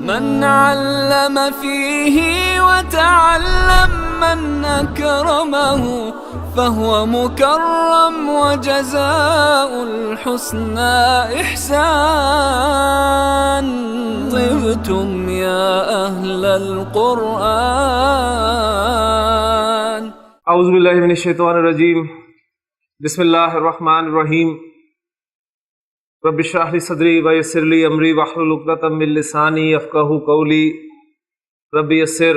من علم فيه وتعلم من أكرمه فهو مكرم وجزاء الحسنى إحسان. طبتم يا أهل القرآن. اعوذ باللہ من الشیطان الرجیم. بسم اللہ الرحمن الرحیم. رب اشرح لی صدری ویسر لی امری واحلل عقدۃ من لسانی یفقہوا قولی. رب یسر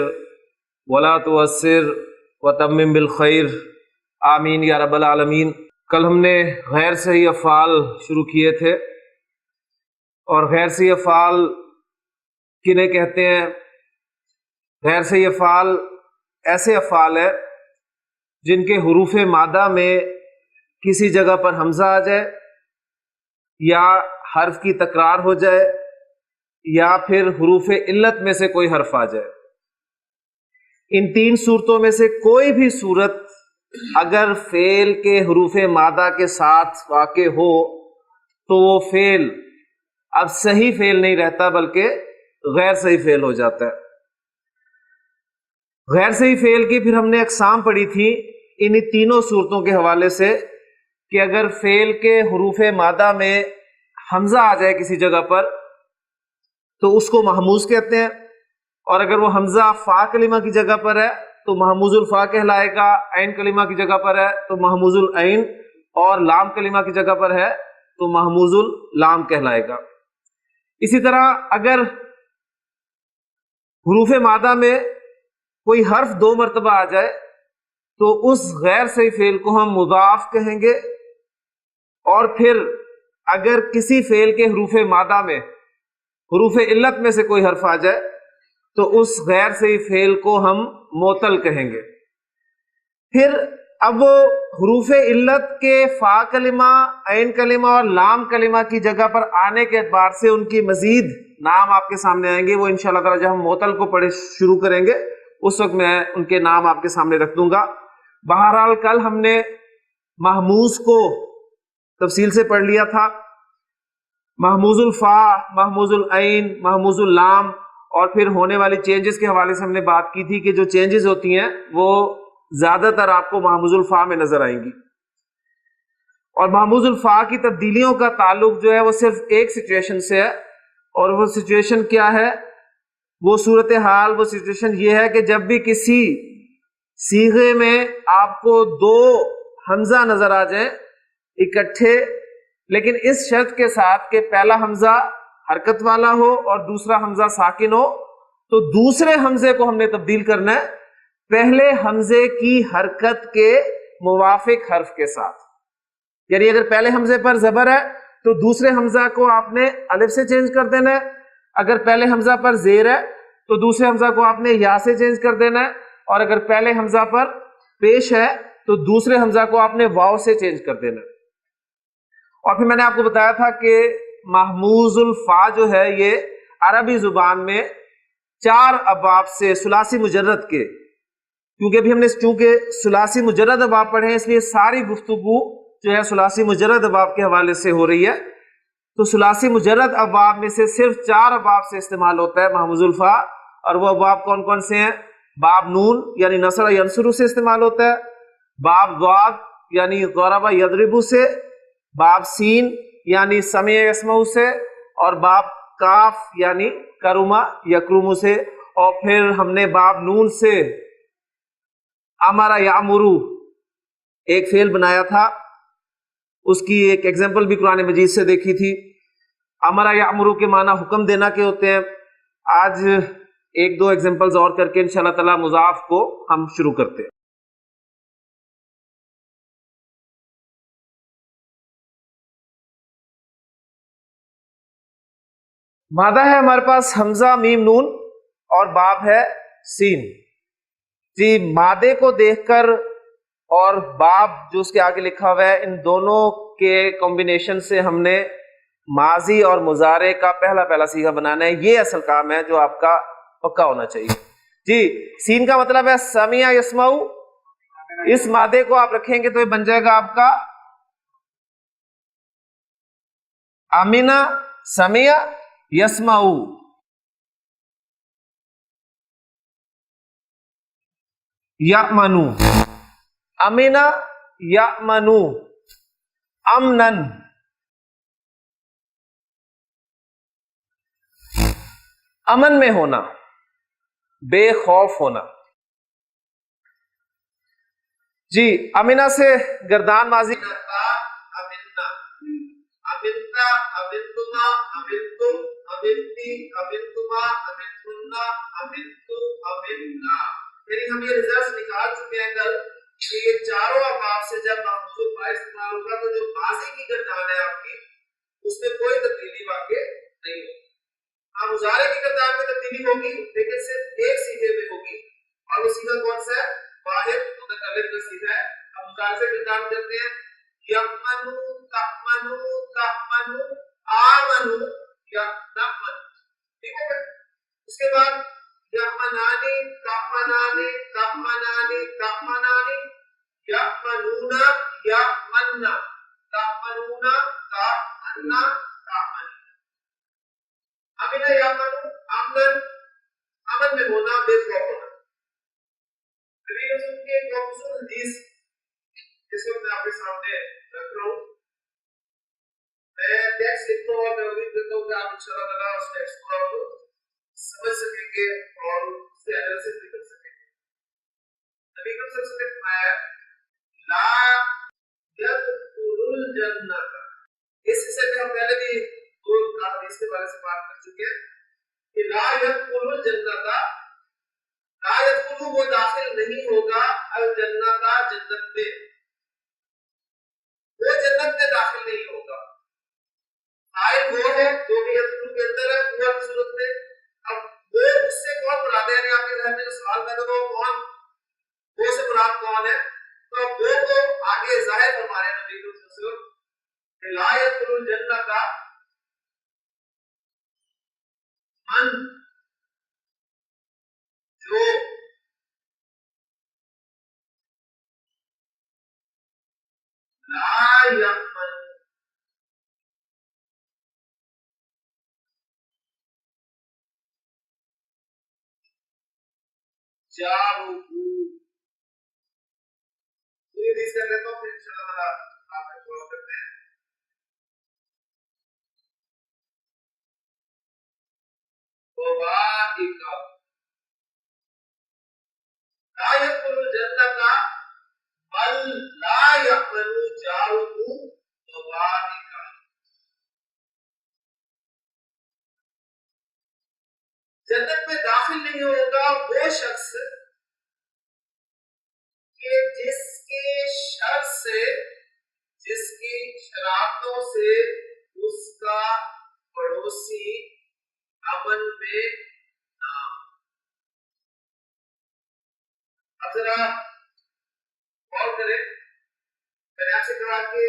ولا تعسر وتمم بالخیر. آمین یا رب العالمین. کل ہم نے غیر صحیح افعال شروع کیے تھے، اور غیر صحیح افعال کنہیں کہتے ہیں؟ غیر صحیح افعال ایسے افعال ہیں جن کے حروف مادہ میں کسی جگہ پر حمزہ آ جائے، یا حرف کی تکرار ہو جائے، یا پھر حروف علت میں سے کوئی حرف آ جائے. ان تین صورتوں میں سے کوئی بھی صورت اگر فعل کے حروف مادہ کے ساتھ واقع ہو تو وہ فعل اب صحیح فعل نہیں رہتا بلکہ غیر صحیح فعل ہو جاتا ہے. غیر صحیح فعل کی پھر ہم نے اقسام پڑھی تھی انہی تینوں صورتوں کے حوالے سے، کہ اگر فعل کے حروف مادہ میں حمزہ آ جائے کسی جگہ پر تو اس کو محموز کہتے ہیں، اور اگر وہ حمزہ فا کلمہ کی جگہ پر ہے تو محموز الفا کہلائے گا، عین کلمہ کی جگہ پر ہے تو محموز العین، اور لام کلمہ کی جگہ پر ہے تو محموز اللام کہلائے گا. اسی طرح اگر حروف مادہ میں کوئی حرف دو مرتبہ آ جائے تو اس غیر صحیح فعل کو ہم مضاف کہیں گے، اور پھر اگر کسی فعل کے حروف مادہ میں حروف علت میں سے کوئی حرف آ جائے تو اس غیر صحیح فعل کو ہم معطل کہیں گے. پھر اب وہ حروف علت کے فا کلمہ، عین کلمہ اور لام کلمہ کی جگہ پر آنے کے اعتبار سے ان کی مزید نام آپ کے سامنے آئیں گے. وہ انشاءاللہ تعالی جب ہم معطل کو پڑھے شروع کریں گے اس وقت میں ان کے نام آپ کے سامنے رکھ دوں گا. بہرحال کل ہم نے محموز کو تفصیل سے پڑھ لیا تھا. محموز الفا، محموز العین، محموز اللام، اور پھر ہونے والی چینجز کے حوالے سے ہم نے بات کی تھی کہ جو چینجز ہوتی ہیں وہ زیادہ تر آپ کو محموز الفا میں نظر آئیں گی. اور محموز الفا کی تبدیلیوں کا تعلق جو ہے وہ صرف ایک سچویشن سے ہے، اور وہ سچویشن کیا ہے؟ وہ صورتحال، وہ سچویشن یہ ہے کہ جب بھی کسی صیغے میں آپ کو دو حمزہ نظر آ جائیں اکٹھے، لیکن اس شرط کے ساتھ کہ پہلا حمزہ حرکت والا ہو اور دوسرا حمزہ ساکن ہو، تو دوسرے حمزے کو ہم نے تبدیل کرنا ہے پہلے حمزے کی حرکت کے موافق حرف کے ساتھ. یعنی اگر پہلے حمزے پر زبر ہے تو دوسرے حمزہ کو آپ نے الف سے چینج کر دینا ہے. اگر پہلے حمزہ پر زیر ہے تو دوسرے حمزہ کو آپ نے یا سے چینج کر دینا ہے، اور اگر پہلے حمزہ پر پیش ہے تو دوسرے حمزہ کو آپ نے واو سے چینج کر دینا ہے. اور پھر میں نے آپ کو بتایا تھا کہ محموز الفا جو ہے یہ عربی زبان میں 4 ابواب سے ثلاثی مجرد کے، کیونکہ ابھی ہم نے چونکہ ثلاثی مجرد ابواب پڑھے ہیں اس لیے ساری گفتگو جو ہے ثلاثی مجرد ابواب کے حوالے سے ہو رہی ہے. تو ثلاثی مجرد ابواب میں سے صرف 4 ابواب سے استعمال ہوتا ہے محموز الفا، اور وہ ابواب کون کون سے ہیں؟ باب نون یعنی نصر ینصر سے استعمال ہوتا ہے، باب ضاد یعنی ضرب یضرب سے، باب سین یعنی سمع یسمع سے، اور باب کاف یعنی کرما یکرم سے. اور پھر ہم نے باب نون سے امر یامرو ایک فعل بنایا تھا، اس کی ایک ایگزامپل بھی قرآن مجید سے دیکھی تھی. امر یامرو کے معنی حکم دینا کے ہوتے ہیں. آج ایک دو ایگزامپلز اور کر کے انشاءاللہ تعالی مضاف کو ہم شروع کرتے ہیں. مادہ ہے ہمارے پاس حمزہ میم نون اور باب ہے سین. جی مادے کو دیکھ کر اور باب جو اس کے آگے لکھا ہوا ہے، ان دونوں کے کمبینیشن سے ہم نے ماضی اور مضارع کا پہلا صیغہ بنانا ہے. یہ اصل کام ہے جو آپ کا پکا ہونا چاہیے. جی سین کا مطلب ہے سمع یسمع. اس مادے کو آپ رکھیں گے تو یہ بن جائے گا آپ کا آمینہ سمع یسمع. یأمنو، امنا یأمنو، امنن، امن میں ہونا، بے خوف ہونا. جی امنا سے گردان ماضی کرتا، امنا، امنتا، امنتما، امنتم، امنتی، امنتما، امنتنا، امنتو، امننا. یعنی ہم یہ ریزلٹس نکال چکے ہیں کل کہ یہ چاروں افعال سے جب موضوع با استعمال ہوگا تو جو ماضی کی گردان ہے آپ کی اس میں کوئی تبدیلی واقع نہیں ہوگی. ہاں مضارع کی گردان میں تبدیلی ہوگی لیکن صرف ایک صیغے میں ہوگی اور وہ صیغہ کون سا ہے؟ واحد متکلم کا صیغہ ہے. اب مضارع سے گردان کرتے ہیں یمنو، تأمنو، تأمنو، آمنو یا نأمن. ٹھیک ہے. اس کے بعد یأمنانی، تأمنانی، تأمنانی، تأمنانی، یأمنونا، یأمننا، تأمنونا، تأمننا، تأمننا. امنا یأمنو، امن، امن میں ہونا، بے خوف ہونا. نبی رسول کی ایک خوبصورت حدیث اس وقت میں آپ کے سامنے رکھ رہا ہوں. میں ٹیکسٹ لکھتا ہوں اور میں امید کرتا ہوں کہ آپ انشاءاللہ تعالیٰ اس ٹیکسٹ کو آپ سمجھ سکیں گے اور اس سے انالیسس بھی کر سکیں گے. نبی صلی اللہ علیہ وسلم نے فرمایا لا يدخل الجنة. اس حصے میں ہم پہلے بھی دو حدیث کے بارے سے بات کر چکے ہیں کہ لا يدخل الجنة، لا يدخل وہ داخل نہیں ہوگا الجنة جنت میں، وہ جنت میں داخل نہیں ہوگا. آئے وہ ہے جو بھی یدخل کے اندر ہے پورا کی صورت میں. اب وہ اس سے کون مراد ہے؟ آپ کے ذہن میں جو سوال پیدا ہوا کون، وہ سے مراد کون ہے؟ تو وہ تو آگے ظاہر فرما رہے ہیں نبی صلی اللہ علیہ وسلم کہ لا يدخل الجنة من، جو لا یأمن، جارو، یہ حدیث کر لیتا ہوں پھر انشاءاللہ تعالیٰ آپ میں غور کرتے ہیں. وبائک لا يدخل الجنة بل لا يأمن جاره وبائک. جنت میں داخل نہیں ہوگا وہ شخص کہ جس کے شر سے، جس کی شرارتوں سے اس کا پڑوسی امن میں نہ ہو. اب ذرا غور کریں، میں نے آپ سے کہا کہ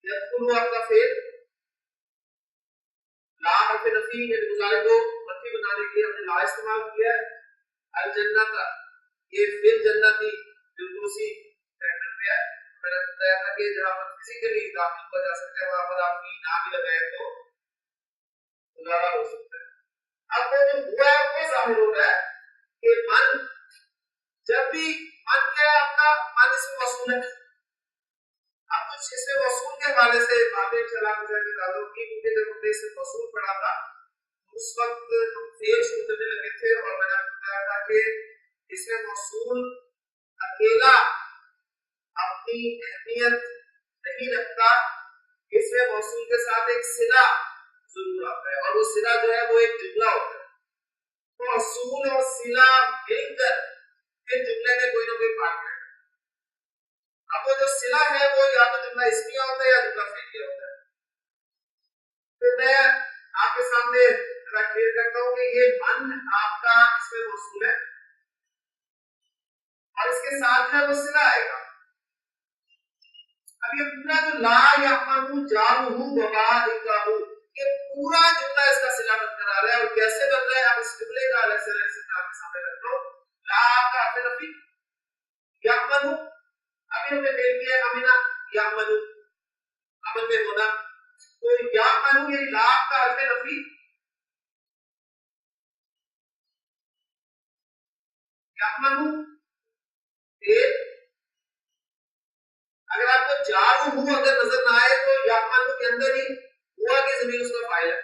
یدخل آپ کا فعل لا حرف نفی یعنی مضارع کو منفی بنانے کے لیے ہم نے لا استعمال کیا ہے. الجنت یہ فعل جنتی بالکل اسی پیٹرن میں ہے. میں نے بتایا تھا کہ جہاں پر فزیکلی داخل ہوا جا سکتا ہے وہاں پر آپ کی نہ بھی لگائے تو گزارا ہو سکتا ہے. اب وہ جو ہوا ہے وہ ظاہر ہو رہا ہے کہ من، جب بھی من کیا ہے آپ کا، من اس میں موصول ہے. اب کچھ اس میں موصول کے حوالے سے باتیں چلا کے تعلق کی، کیونکہ جب ہم نے اس میں موصول پڑھا تھا اس وقت ہم فعل شروع کرنے لگے تھے اور میں نے آپ کو بتایا تھا کہ اس میں موصول اکیلا اپنی اہمیت نہیں رکھتا، اس میں موصول کے ساتھ ایک صلہ ضرور آتا ہے اور وہ صلہ جو ہے وہ ایک جملہ ہوتا ہے. موصول اور صلہ مل کر پھر جملے میں کوئی نہ کوئی پارٹ ہے. اب وہ جو صلہ ہے وہ یا تو جملہ اسمیہ ہوتا ہے یا جملہ فعلیہ ہوتا ہے. تو میں آپ کے سامنے کلیئر کرتا ہوں کہ یہ من آپ کا اس میں موصول ہے اور اس کے ساتھ ہے وہ صلہ آئے گا. اب یہ پورا جو لا یأمن جارہ وبائکہ، یہ پورا جملہ اس کا صلہ بن کر آ رہا ہے. اور کیسے بن رہا ہے؟ اب اس جملے کا ایسے آپ کے سامنے رکھ دو. لا کا حرف نفی، یأمن، ابھی ہم نے فعل کیا امنا یأمن، امن میں ہونا. تو یأمن یعنی لا کا حرف نفی، یأمن فعل اگر آپ کو جارو ہوں اگر نظر نہ آئے تو یعملو کے اندر ہی ہوا کی ضمیر اس کا فاعل ہے،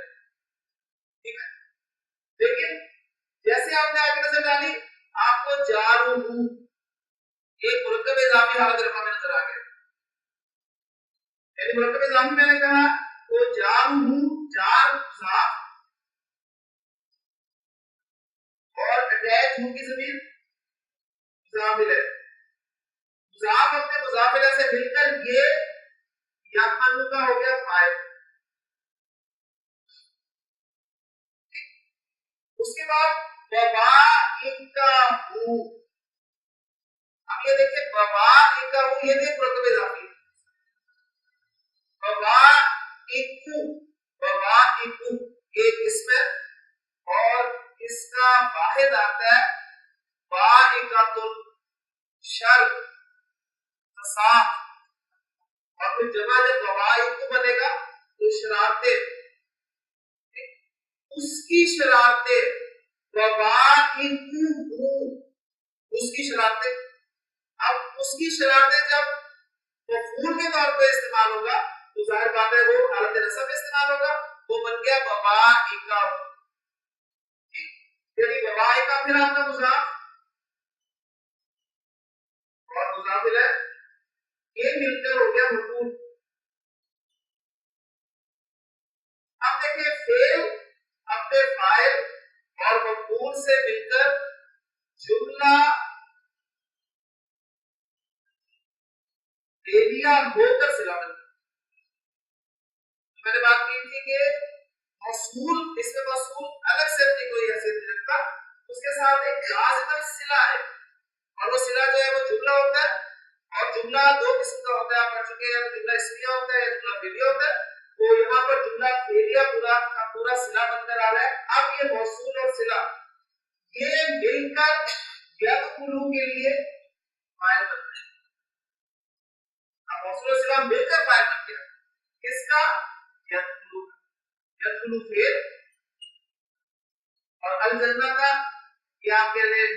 ٹھیک ہے، لیکن جیسے آپ نے آگے نظر ڈالی آپ کو جارو ہوں ایک مرکب اضافی حالت رفع میں نظر آ گیا، یعنی مرکب اضافی میں نے کہا تو جارو ہوں جار مضاف اور اٹیچ ہوں کی ضمیر مضاف الیہ، مضاف اپنے مضاف الیہ سے مل کر یہ یعملو کا ہو گیا فاعل، اس کے بعد وباء اب یہ دیکھیں وباء یہ بھی مرکب اضافی وباء ایک اسم ہے اور اس کا واحد آتا ہے بائقۃ شر فساد، اور پھر جمع جب وباء بنے گا تو شرارتیں، اس کی شرارتیں وباء اس کی شرارتیں، اب اس کی شرارتیں جب مفعول کے طور پہ استعمال ہوگا تو ظاہر بات ہے وہ حالت نصب استعمال ہوگا، وہ بن گیا وباء، یعنی وباء پھر آپ کا مضاف اور مضاف الیہ یہ مل کر ہو گیا مفعول۔ اب دیکھیں فعل اپنے فاعل اور مفعول سے مل کر جملہ فعلیہ ہو کر صلہ بنتا ہے۔ میں نے بات کی تھی کہ موصول اس میں موصول الگ سے اپنی کوئی حیثیت نہیں رکھتا، اس کے ساتھ ایک لازم صلہ ہے اور وہ صلہ جو ہے وہ جملہ ہوتا ہے، اور جملہ دو قسم کا ہوتا ہے، آپ پڑھ چکے ہیں، جملہ اسمیہ ہوتا ہے یا جملہ فعلیہ ہوتا ہے، تو یہاں پر جملہ فعلیہ پورا صلہ بن کر آ رہا ہے۔ اب یہ موصول اور صلہ یہ مل کر یدخلو کے لیے فاعل بنتے ہیں، اب موصول اور صلہ مل کر فاعل بن گیا کس کا؟ یدخلو فعل اور الجنہ کا یا آپ کہہ لیں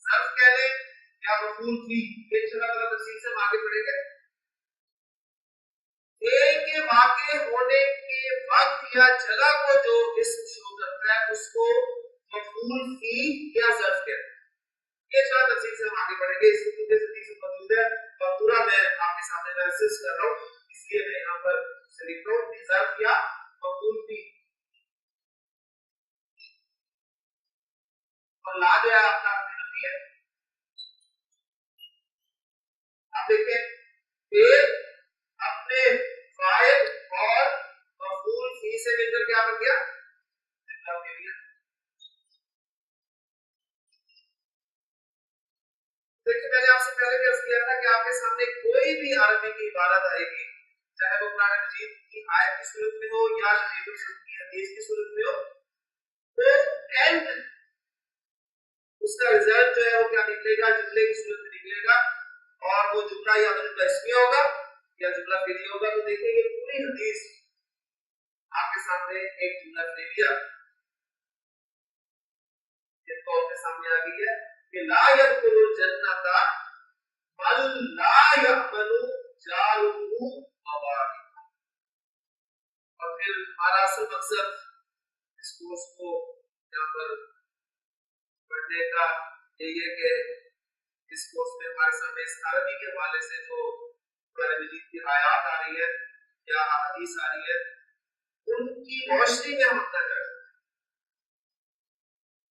ظرف کہہ لیں یا مفعول فی، یہ انشاءاللہ تعالی تفصیل سے ہم آگے پڑھیں گے۔ فعل کے واقع ہونے کے وقت یا جگہ کو جو اسم شروع کرتا ہے اس کو مفعول فی یا ظرف کہتے ہیں، یہ انشاءاللہ تفصیل سے ہم آگے پڑھیں گے، اس کی تفصیل سے موجود ہے اور پورا میں آپ کے سامنے ریفرنس کر رہا ہوں، اس لیے میں یہاں پر لکھ رہا ہوں ظرف یا مفعول فی، اور لا جو ہے آپ کا نفی ہے۔ اب دیکھیں فعل اپنے فاعل اور مفعول فی سے مل کر کیا بن گیا؟ جملہ فعلیہ۔ دیکھیں میں نے آپ سے پہلے بھی عرض کیا تھا کہ آپ کے سامنے کوئی بھی عربی کی عبارت آئے گی، چاہے وہ قرآن مجید کی آیت کی صورت میں ہو یا نبی وسلم کی حدیث کی صورت میں ہو، تو اینڈ اس کا رزلٹ جو ہے وہ کیا نکلے گا؟ جملے کی صورت میں نکلے گا، اور وہ جملہ یا جملہ اسمیہ ہوگا یا جملہ فعلیہ ہوگا۔ تو دیکھیں یہ پوری حدیث آپ کے سامنے ایک جملہ فعلیہ ایک طور پہ سامنے آ گئی ہے کہ لا يدخل الجنۃ بل لا يأمن جارہ وبائقہ، اور پھر ہمارا اصل مقصد اس کورس کو یہاں پر پڑھنے کا یہی ہے کہ اس کورس میں ہمارے سامنے اس عربی کے حوالے سے جو قرآن مجید کی آیات آ رہی ہے یا احادیث آ رہی ہے ان کی روشنی میں ہم اپنا کریں۔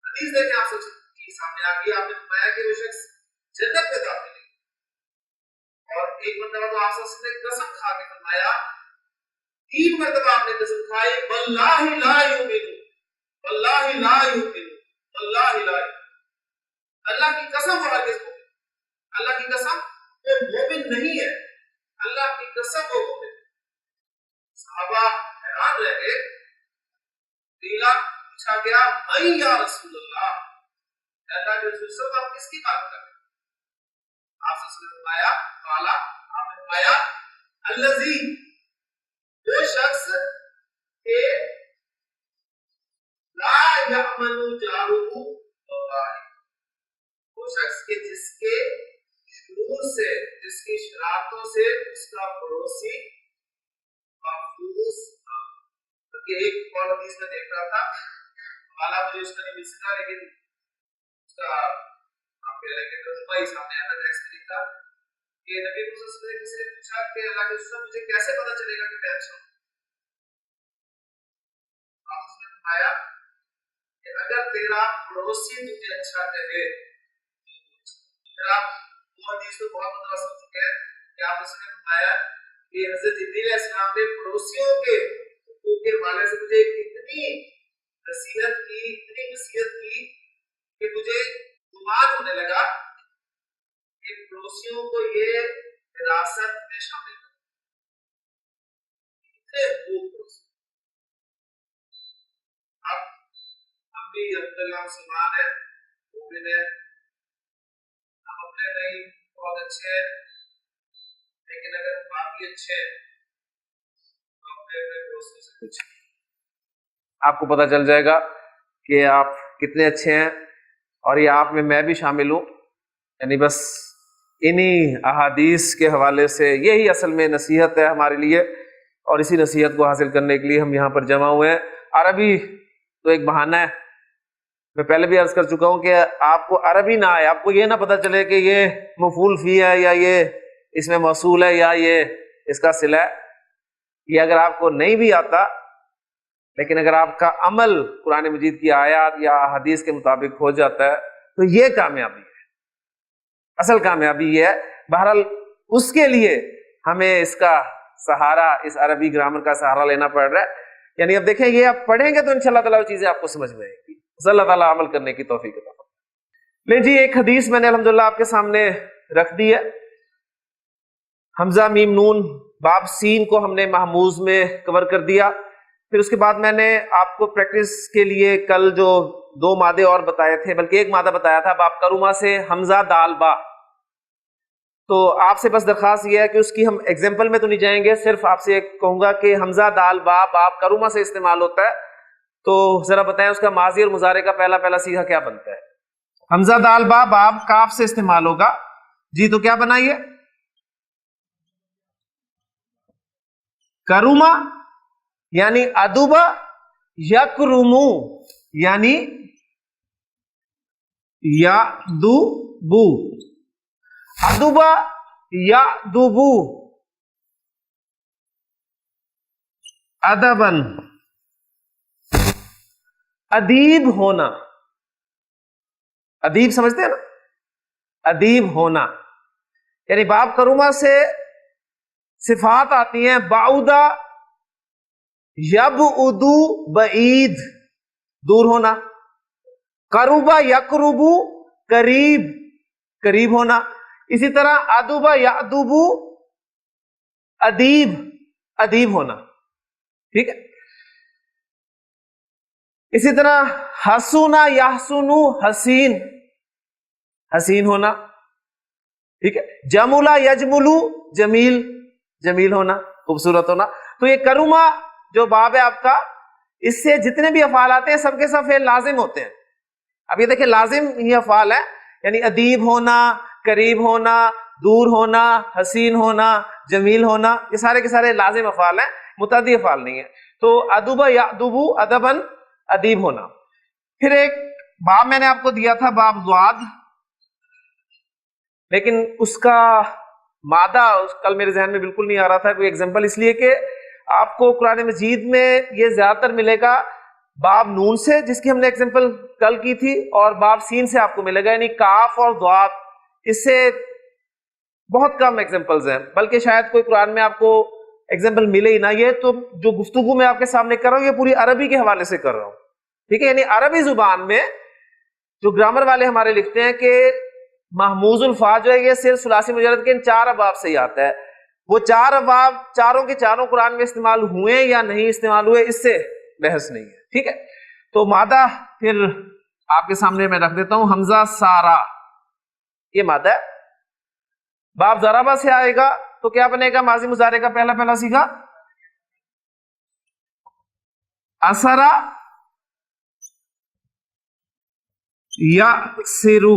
حدیث دیکھیں آپ سب کی سامنے آ گئی، آپ نے فرمایا کہ وہ شخص جنت میں داخل ہے، اور ایک مرتبہ تو آپ نے قسم کھا کے فرمایا، 3 مرتبہ آپ نے قسم کھائی واللہ لا یؤمن، واللہ لا یؤمن، واللہ لا یؤمن، اللہ کی قسم وہ ہرگز مومن، اللہ کی قسم وہ مومن نہیں ہے، اللہ کی قسم وہ مومن۔ صحابہ حیران رہ گئے، قیلا پوچھا گیا میں یا رسول اللہ، اللہ کے رسول صلی آپ کس کی بات کر رہے ہیں؟ آپ سے فرمایا قالا، آپ نے فرمایا الذی، وہ شخص کہ لا یأمن جارہ وبائقہ، وہ شخص کے جس کے شرور سے، جس کی شرارتوں سے اس کا پڑوسی محفوظ تھا. کہ ایک اور حدیث میں دیکھ رہا تھا، حوالہ مجھے اس کا نہیں مل سکا، لیکن اس کا آپ کہہ رہے کہ ترجمہ ہی سامنے آتا ہے، ٹیکسٹ لکھا کہ نبی صلی اللہ علیہ وسلم نے کسی نے پوچھا کہ اللہ کے رسول مجھے کیسے پتا چلے گا کہ میں اچھا ہوں؟ آپ نے فرمایا کہ اگر تیرا پڑوسی تجھے اچھا کہے، پھر آپ وہ حدیث کو بہت مدرسہ سمجھ چکے ہیں کہ آپ نے فرمایا کہ حضرت جبریل علیہ السلام نے پڑوسیوں کے حقوق کے حوالے سے مجھے اتنی نصیحت کی کہ مجھے گمان ہونے لگا کہ پڑوسیوں کو یہ وراثت میں شامل ہے. اتنے حقوق پڑوسی. اب ہم بھی الحمدللہ مسلمان ہیں، مومن ہیں، ہم اپنے نہیں بہت اچھے ہیں، لیکن اگر ہم باقی اچھے ہیں تو اپنے پڑوسیوں سے کچھ آپ کو پتہ چل جائے گا کہ آپ کتنے اچھے ہیں، اور یہ آپ میں بھی شامل ہوں. یعنی بس انہی احادیث کے حوالے سے یہی اصل میں نصیحت ہے ہمارے لیے، اور اسی نصیحت کو حاصل کرنے کے لیے ہم یہاں پر جمع ہوئے ہیں. عربی تو ایک بہانہ ہے، میں پہلے بھی عرض کر چکا ہوں کہ آپ کو عربی نہ آئے، آپ کو یہ نہ پتہ چلے کہ یہ مفعول فی ہے یا یہ اس میں موصول ہے یا یہ اس کا صلہ ہے. یہ اگر آپ کو نہیں بھی آتا، لیکن اگر آپ کا عمل قرآن مجید کی آیات یا حدیث کے مطابق ہو جاتا ہے تو یہ کامیابی ہے، اصل کامیابی یہ ہے. بہرحال اس کے لیے ہمیں اس کا سہارا، اس عربی گرامر کا سہارا لینا پڑ رہا ہے. یعنی اب دیکھیں یہ آپ پڑھیں گے تو انشاءاللہ تعالیٰ وہ چیزیں آپ کو سمجھ میں آئیں گی. اللہ تعالیٰ عمل کرنے کی توفیق عطا فرمائے. لیں جی، ایک حدیث میں نے الحمدللہ آپ کے سامنے رکھ دی ہے. حمزہ میم نون باب سین کو ہم نے محموز میں کور کر دیا. پھر اس کے بعد میں نے آپ کو پریکٹس کے لیے کل جو 2 مادے اور بتائے تھے، بلکہ ایک مادہ بتایا تھا باب کروما سے حمزہ دال با. تو آپ سے بس درخواست یہ ہے کہ اس کی ہم ایگزامپل میں تو نہیں جائیں گے، صرف آپ سے کہوں گا کہ حمزہ دال با باب کروما سے استعمال ہوتا ہے، تو ذرا بتائیں اس کا ماضی اور مضارع کا پہلا سیغہ کیا بنتا ہے. حمزہ دال با باب کاف سے استعمال ہوگا جی، تو کیا بنائیے؟ کروما یعنی ادوبا، یکرمو یعنی یادوبو، ادوبا یادوبو، ادبن ادیب ہونا. ادیب سمجھتے ہیں نا، ادیب ہونا. یعنی باب کروما سے صفات آتی ہیں بعودہ یبعدو بعید، دور ہونا، قربا یقربو قریب، قریب ہونا. اسی طرح ادوبا یادوبو ادیب، ادیب ہونا. ٹھیک ہے. اسی طرح حسونا یحسنو حسین، حسین ہونا. ٹھیک ہے. جمولا یجملو جمیل، جمیل ہونا، خوبصورت ہونا. تو یہ کروما جو باب ہے آپ کا، اس سے جتنے بھی افعال آتے ہیں سب کے سب فعل لازم ہوتے ہیں. اب یہ دیکھیں لازم یہ افعال ہے، یعنی ادیب ہونا، قریب ہونا، دور ہونا، حسین ہونا، جمیل ہونا، یہ سارے کے سارے لازم افعال ہیں، متعدی افعال نہیں ہیں. تو ادوبا یادوبو ادبن، ادیب ہونا. پھر ایک باب میں نے آپ کو دیا تھا باب ضاد، لیکن اس کا مادہ کل میرے ذہن میں بالکل نہیں آ رہا تھا کوئی ایگزامپل، اس لیے کہ آپ کو قرآن مجید میں یہ زیادہ تر ملے گا باب نون سے، جس کی ہم نے ایگزامپل کل کی تھی، اور باب سین سے آپ کو ملے گا، یعنی کاف اور ضاد. اس سے بہت کم ایگزامپلز ہیں، بلکہ شاید کوئی قرآن میں آپ کو ایگزامپل ملے ہی نہ. یہ تو جو گفتگو میں آپ کے سامنے کر رہا ہوں یہ پوری عربی کے حوالے سے کر رہا ہوں. ٹھیک ہے. یعنی عربی زبان میں جو گرامر والے ہمارے لکھتے ہیں کہ محموز الفا جو ہے یہ صرف ثلاثی مجرد کے ان 4 ابواب سے ہی آتا ہے. وہ 4 ابواب چاروں کے چاروں قرآن میں استعمال ہوئے یا نہیں استعمال ہوئے اس سے بحث نہیں ہے. ٹھیک ہے. تو مادہ پھر آپ کے سامنے میں رکھ دیتا ہوں. حمزہ سارا یہ مادہ ہے. باب ضربہ سے آئے گا تو کیا بنے گا؟ ماضی مضارع کا پہلا سیغہ اسرا یأسرو،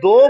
2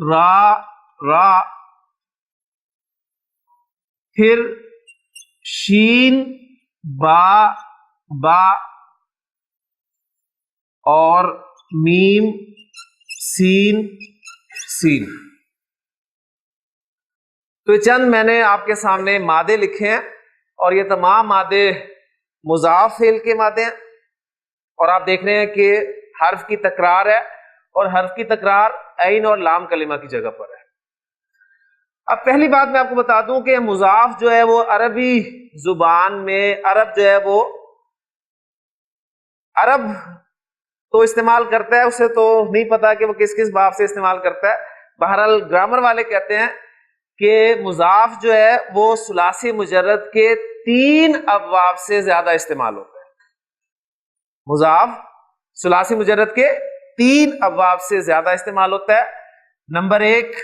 را را، پھر شین با با، اور میم سین سین. تو چند میں نے آپ کے سامنے مادے لکھے ہیں اور یہ تمام مادے مضاف فعل کے مادے ہیں، اور آپ دیکھ رہے ہیں کہ حرف کی تکرار ہے اور حرف کی تکرار عین اور لام کلمہ کی جگہ پر ہے. اب پہلی بات میں آپ کو بتا دوں کہ مضاف جو ہے وہ عربی زبان میں عرب جو ہے وہ عرب تو استعمال کرتا ہے، اسے تو نہیں پتا کہ وہ کس کس باب سے استعمال کرتا ہے. بہرحال گرامر والے کہتے ہیں کہ مضاف جو ہے وہ ثلاثی مجرد کے 3 ابواب سے زیادہ استعمال ہوتا ہے. مضاف ثلاثی مجرد کے 3 ابواب سے زیادہ استعمال ہوتا ہے. نمبر 1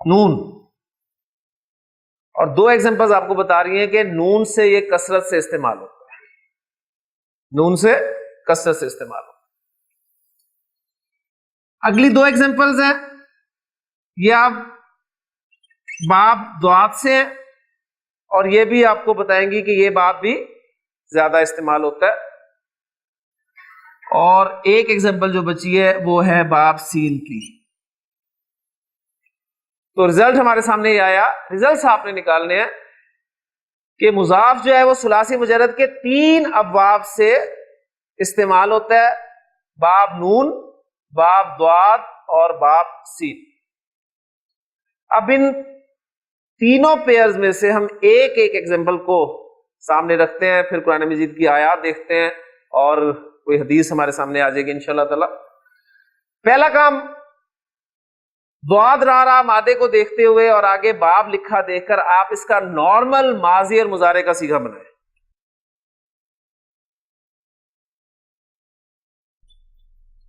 نون، اور 2 ایگزامپلز آپ کو بتا رہی ہیں کہ نون سے یہ کثرت سے استعمال ہوتا ہے، نون سے کثرت سے استعمال ہوتا ہے. اگلی 2 ایگزامپلز ہیں، یہ آپ باب دعات سے ہیں، اور یہ بھی آپ کو بتائیں گی کہ یہ باب بھی زیادہ استعمال ہوتا ہے. اور ایک ایگزامپل جو بچی ہے وہ ہے باب سین کی. تو رزلٹ ہمارے سامنے یہ آیا، رزلٹس آپ نے نکالنے ہیں کہ مضاف جو ہے وہ ثلاثی مجرد کے 3 ابواب سے استعمال ہوتا ہے، باب نون، باب دعات اور باب سین. اب ان تینوں پیئرز میں سے ہم ایک ایک ایگزامپل کو سامنے رکھتے ہیں، پھر قرآن مجید کی آیات دیکھتے ہیں اور کوئی حدیث ہمارے سامنے آ جائے گی انشاءاللہ تعالی. پہلا کام، دعات را مادے کو دیکھتے ہوئے اور آگے باب لکھا دیکھ کر آپ اس کا نارمل ماضی اور مضارع کا صیغہ بنائیں.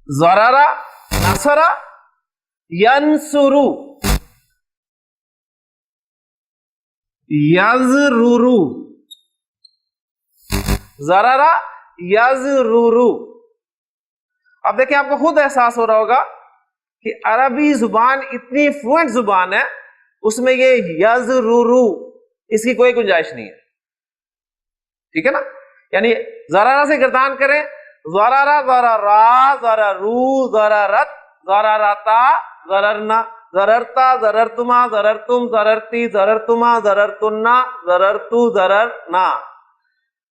ضرر نصر ینصر یضرر ضرر یضرر. اب دیکھیں آپ کو خود احساس ہو رہا ہوگا کہ عربی زبان اتنی فلوئنٹ زبان ہے، اس میں یہ یضرر اس کی کوئی گنجائش نہیں ہے. ٹھیک ہے نا؟ یعنی ضرر سے گردان کریں، ضرر ضررا ضررو ضررت ضررتا ضررنا ضررتا ضررتما ضررتم ضررتی ضررتما ضررتنا ضررتو ضررنا.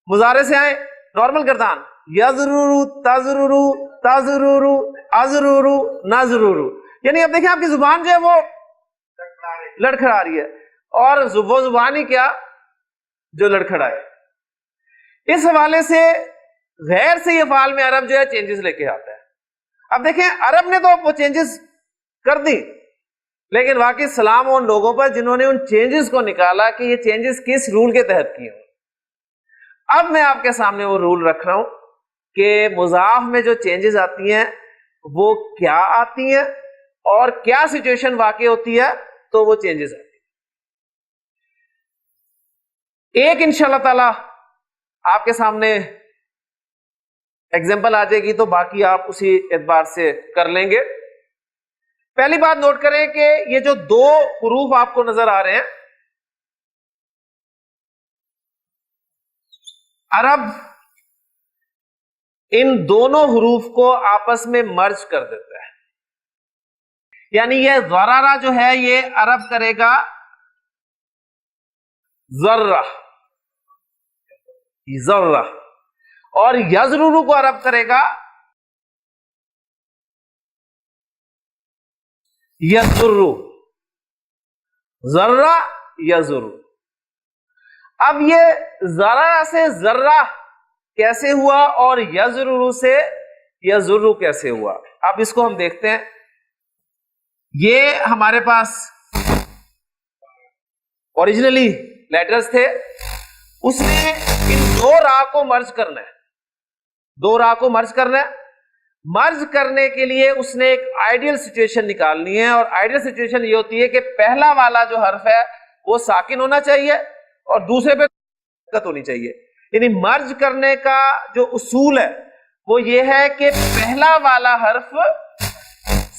مضارع سے آئیں، نارمل گردان، یضرر تضرر تضرر ازرر نضرر. یعنی اب دیکھیں آپ کی زبان جو ہے وہ لڑکھڑا رہی ہے، اور وہ زبان ہی کیا جو لڑکھڑائے. اس حوالے سے غیر سے یہ افعال میں عرب جو ہے چینجز لے کے آتا ہے. اب دیکھیں عرب نے تو وہ چینجز کر دی، لیکن واقعی سلام ان لوگوں پر جنہوں نے ان چینجز کو نکالا کہ یہ چینجز کس رول کے تحت کیے. اب میں آپ کے سامنے وہ رول رکھ رہا ہوں کہ مضاف میں جو چینجز آتی ہیں وہ کیا آتی ہیں اور کیا سچویشن واقع ہوتی ہے تو وہ چینجز آتی ہیں. ایک انشاءاللہ تعالی آپ کے سامنے ایگزامپل آ جائے گی تو باقی آپ اسی اعتبار سے کر لیں گے. پہلی بات نوٹ کریں کہ یہ جو 2 حروف آپ کو نظر آ رہے ہیں، عرب ان دونوں حروف کو آپس میں مرج کر دیتا ہے. یعنی یہ ضررہ جو ہے یہ عرب کرے گا ذرہ ذرہ، اور یضرر کو عرب کرے گا یضر، ذرہ یضر. اب یہ ذرہ سے ذرہ کیسے ہوا اور یضرر سے یضر کیسے ہوا، اب اس کو ہم دیکھتے ہیں. یہ ہمارے پاس اوریجنلی لیٹرز تھے، اس نے ان 2 راہ کو مرج کرنا ہے، 2 راہ کو مرج کرنا ہے. مرج کرنے کے لیے اس نے ایک آئیڈیل سچویشن نکالنی ہے، اور آئیڈیل سچویشن یہ ہوتی ہے کہ پہلا والا جو حرف ہے وہ ساکن ہونا چاہیے اور دوسرے پہ حرکت ہونی چاہیے. یعنی مرج کرنے کا جو اصول ہے وہ یہ ہے کہ پہلا والا حرف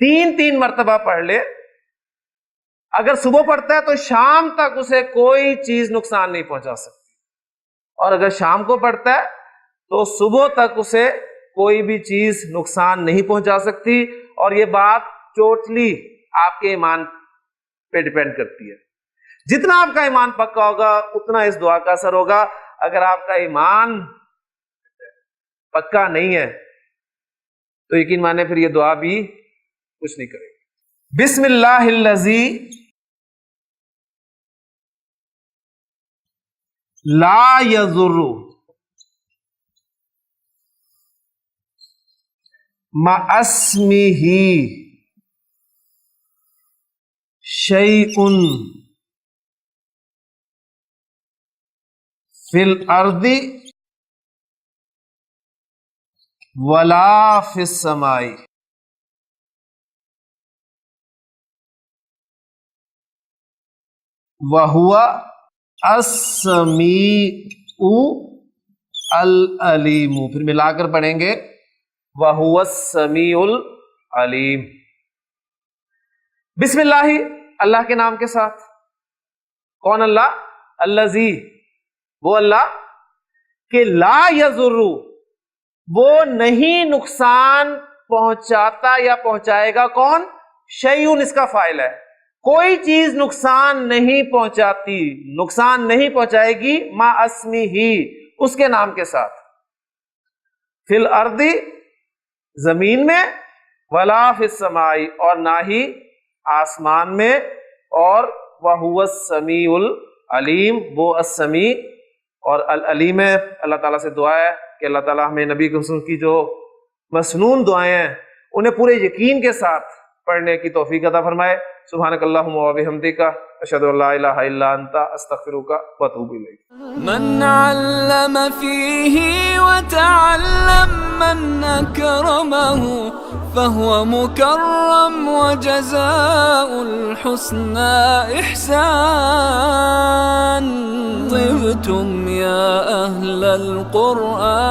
3 مرتبہ پڑھ لے. اگر صبح پڑھتا ہے تو شام تک اسے کوئی چیز نقصان نہیں پہنچا سکتی, اور اگر شام کو پڑھتا ہے تو صبح تک اسے کوئی بھی چیز نقصان نہیں پہنچا سکتی. اور یہ بات ٹوٹلی آپ کے ایمان پہ ڈیپینڈ کرتی ہے. جتنا آپ کا ایمان پکا ہوگا اتنا اس دعا کا اثر ہوگا. اگر آپ کا ایمان پکا نہیں ہے تو یقین مانے پھر یہ دعا بھی کچھ نہیں کرے گی. بسم اللہ الذی لا یضر مع اسمہ شیء فی الارض ولا فی السماء وہو السمیع العلیم. پھر ملا کر پڑھیں گے وہو السمیع العلیم. بسم اللہ, اللہ کے نام کے ساتھ. کون اللہ؟ الذی, وہ اللہ کہ لا یضر, وہ نہیں نقصان پہنچاتا یا پہنچائے گا. کون؟ شیئن اس کا فاعل ہے. کوئی چیز نقصان نہیں پہنچاتی, نقصان نہیں پہنچائے گی ما اسمہ, اس کے نام کے ساتھ. فی الارض, زمین میں, ولا فی السماء, اور نہ ہی آسمان میں, اور وہو السمیع العلیم, وہ السمیع اور العلیم ہے. اللہ تعالیٰ سے دعا ہے کہ اللہ تعالیٰ ہمیں نبی کے حسن کی جو مسنون دعائیں ہیں انہیں پورے یقین کے ساتھ پڑھنے کی توفیق عطا فرمائے. سبحانک اللہم و بحمدک, اشہد ان لا الہ الا انت, استغفرک و اتوب الیک. من علم فيه وتعلم من أكرمه فهو مكرم وجزاء الحسنى إحسان. طبتم يا أهل القرآن.